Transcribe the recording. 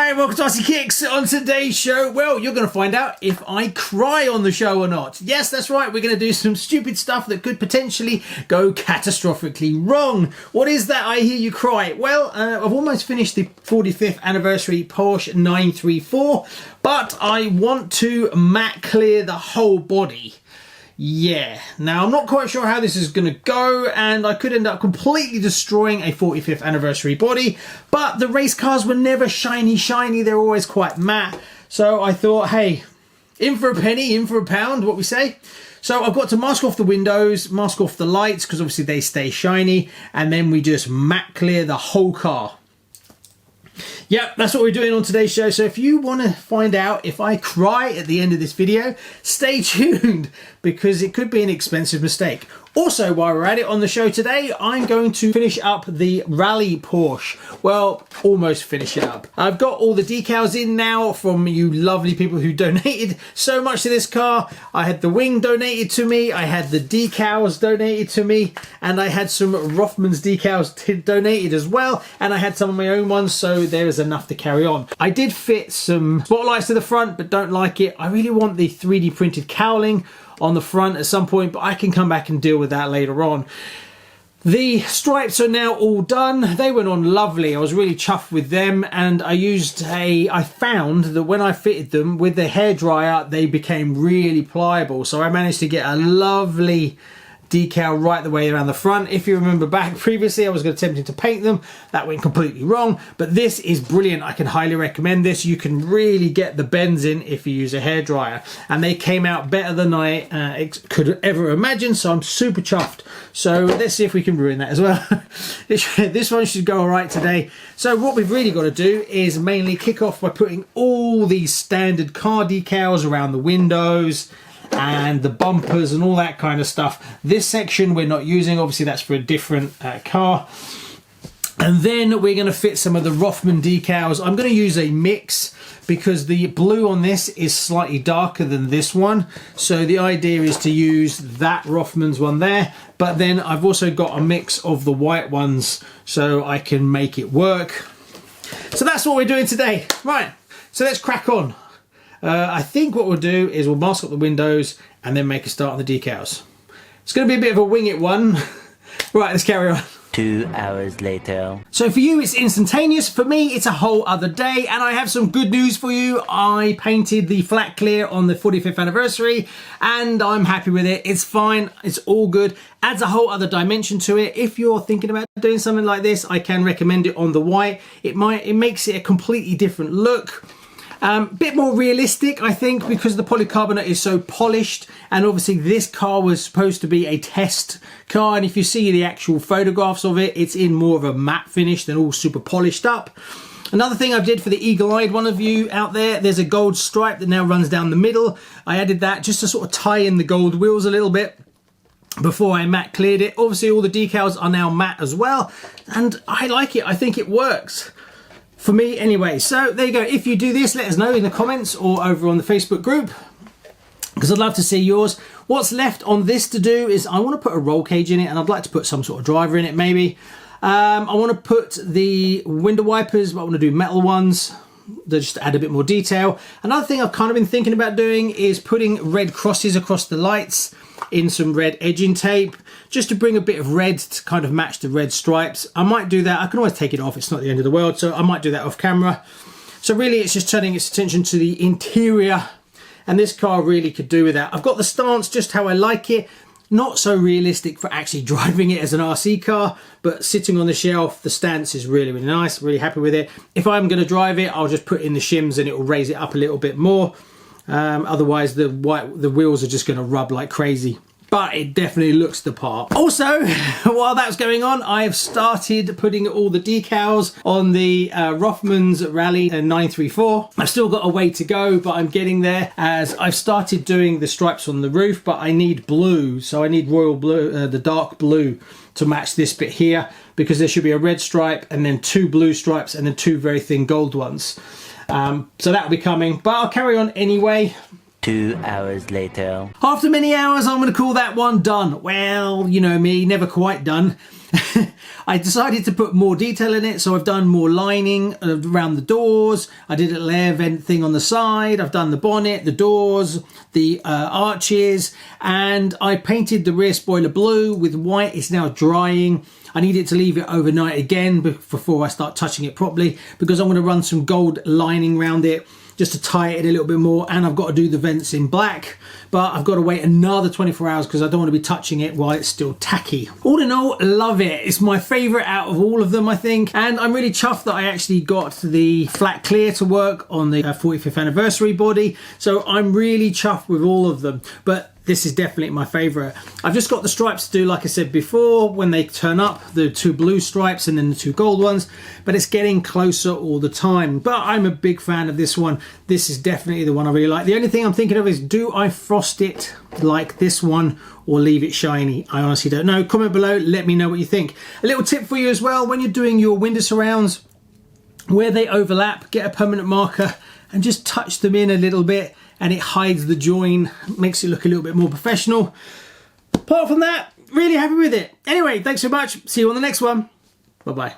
Hi, welcome to Icy Kicks. On today's show, well, you're going to find out if I cry on the show or not. Yes, that's right, we're going to do some stupid stuff that could potentially go catastrophically wrong. What is that I hear you cry? Well, I've almost finished the 45th anniversary Porsche 934, but I want to matte clear the whole body. Yeah, now I'm not quite sure how this is going to go, and I could end up completely destroying a 45th anniversary body, but the race cars were never shiny, they're always quite matte. So I thought, hey, in for a penny, in for a pound, what we say. So I've got to mask off the windows, mask off the lights, because obviously they stay shiny, and then we just matte clear the whole car. Yep, that's what we're doing on today's show. So if you want to find out if I cry at the end of this video, stay tuned, because it could be an expensive mistake. Also, while we're at it on the show today, I'm going to finish up the Rally Porsche. Well, almost finish it up. I've got all the decals in now from you lovely people who donated so much to this car. I had the wing donated to me, I had the decals donated to me, and I had some Rothmans decals donated as well, and I had some of my own ones, so there is enough to carry on. I did fit some spotlights to the front, but don't like it. I really want the 3D printed cowling on the front at some point, but I can come back and deal with that later on. The stripes are now all done. They went on lovely. I was really chuffed with them, and I found that when I fitted them with the hairdryer, they became really pliable. So I managed to get a lovely decal right the way around the front. If you remember back previously, I was attempting to paint them. That went completely wrong, but this is brilliant. I can highly recommend this. You can really get the bends in if you use a hairdryer, and they came out better than I could ever imagine, so I'm super chuffed. So let's see if we can ruin that as well. This one should go all right today. So what we've really got to do is mainly kick off by putting all these standard car decals around the windows and the bumpers and all that kind of stuff. This section we're not using, obviously that's for a different car. And then we're going to fit some of the Rothman decals. I'm going to use a mix because the blue on this is slightly darker than this one. So the idea is to use that Rothmans one there, but then I've also got a mix of the white ones so I can make it work. So that's what we're doing today. Right, so let's crack on. I think what we'll do is we'll mask up the windows and then make a start on the decals. It's going to be a bit of a wing it one. Right, let's carry on. 2 hours later. So for you it's instantaneous, for me it's a whole other day, and I have some good news for you. I painted the flat clear on the 45th anniversary and I'm happy with it. It's fine, it's all good. Adds a whole other dimension to it. If you're thinking about doing something like this, I can recommend it on the white. It makes it a completely different look. Bit more realistic, I think, because the polycarbonate is so polished, and obviously this car was supposed to be a test car, and if you see the actual photographs of it, it's in more of a matte finish than all super polished up. Another thing I did for the eagle-eyed one of you out there, there's a gold stripe that now runs down the middle. I added that just to sort of tie in the gold wheels a little bit before I matte cleared it. Obviously all the decals are now matte as well, and I like it. I think it works. For me anyway. So there you go. If you do this, let us know in the comments or over on the Facebook group, because I'd love to see yours. What's left on this to do is I want to put a roll cage in it, and I'd like to put some sort of driver in it maybe. I want to put the window wipers, but I want to do metal ones just to add a bit more detail. Another thing I've kind of been thinking about doing is putting red crosses across the lights in some red edging tape, just to bring a bit of red to kind of match the red stripes. I might do that. I can always take it off, it's not the end of the world, so I might do that off camera. So really it's just turning its attention to the interior, and this car really could do with that. I've got the stance just how I like it. Not so realistic for actually driving it as an RC car, but sitting on the shelf, the stance is really, really nice. Really happy with it. If I'm going to drive it, I'll just put in the shims and it will raise it up a little bit more. Otherwise the wheels are just going to rub like crazy. But it definitely looks the part. Also, while that's going on, I have started putting all the decals on the Rothmans Rally 934. I've still got a way to go, but I'm getting there, as I've started doing the stripes on the roof, but I need blue. So I need royal blue, the dark blue, to match this bit here, because there should be a red stripe and then 2 blue stripes and then 2 very thin gold ones. So that'll be coming, but I'll carry on anyway. 2 hours later. After many hours, I'm going to call that one done. Well, you know me, never quite done. I decided to put more detail in it, so I've done more lining around the doors. I did a little air vent thing on the side. I've done the bonnet, the doors, the arches, and I painted the rear spoiler blue with white. It's now drying. I needed to leave it overnight again before I start touching it properly, because I'm going to run some gold lining around it just to tie it in a little bit more, and I've got to do the vents in black, but I've got to wait another 24 hours because I don't want to be touching it while it's still tacky. All in all, love it. It's my favourite out of all of them, I think, and I'm really chuffed that I actually got the flat clear to work on the 45th anniversary body, so I'm really chuffed with all of them, but this is definitely my favourite. I've just got the stripes to do, like I said before, when they turn up, the 2 blue stripes and then the 2 gold ones, but it's getting closer all the time. But I'm a big fan of this one. This is definitely the one I really like. The only thing I'm thinking of is, do I frost it like this one or leave it shiny? I honestly don't know. Comment below, let me know what you think. A little tip for you as well, when you're doing your window surrounds, where they overlap, get a permanent marker and just touch them in a little bit, and it hides the join, makes it look a little bit more professional. Apart from that, really happy with it. Anyway, thanks so much. See you on the next one. Bye-bye.